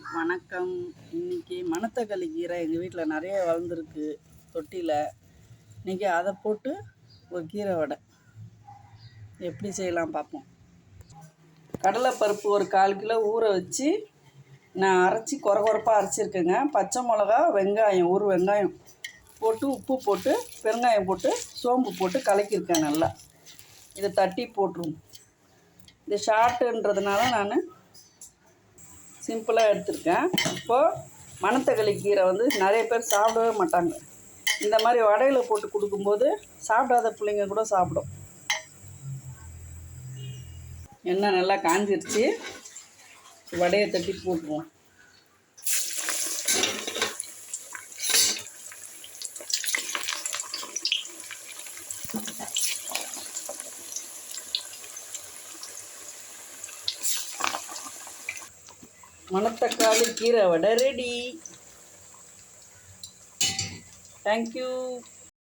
வணக்கம். இன்றைக்கி மணத்தக்காளி கீரை எங்கள் வீட்டில் நிறைய வளர்ந்துருக்கு தொட்டியில். இன்றைக்கி அதை போட்டு ஒரு கீரை வடை எப்படி செய்யலாம் பார்ப்போம். கடலைப்பருப்பு ஒரு 1/4 கிலோ ஊற வச்சு நான் அரைச்சி கொரப்பாக அரைச்சிருக்கேங்க. பச்சை மிளகா, வெங்காயம், ஒரு வெங்காயம் போட்டு உப்பு போட்டு பெருங்காயம் போட்டு சோம்பு போட்டு கலக்கியிருக்கேன் நல்லா. இதை தட்டி போட்டுருவோம். இது ஷார்ட்டுன்றதுனால நான் சிம்பிளாக எடுத்துருக்கேன். இப்போது மணத்தக்காளி கீரை நிறைய பேர் சாப்பிடவே மாட்டாங்க. இந்த மாதிரி வடையில் போட்டு கொடுக்கும்போது சாப்பிடாத பிள்ளைங்க கூட சாப்பிடும். எண்ணெய் நல்லா காஞ்சிருச்சு. வடையை தட்டி போட்டுருவோம். மணத்தக்காளி கீரை வடை ரெடி. தேங்க்யூ.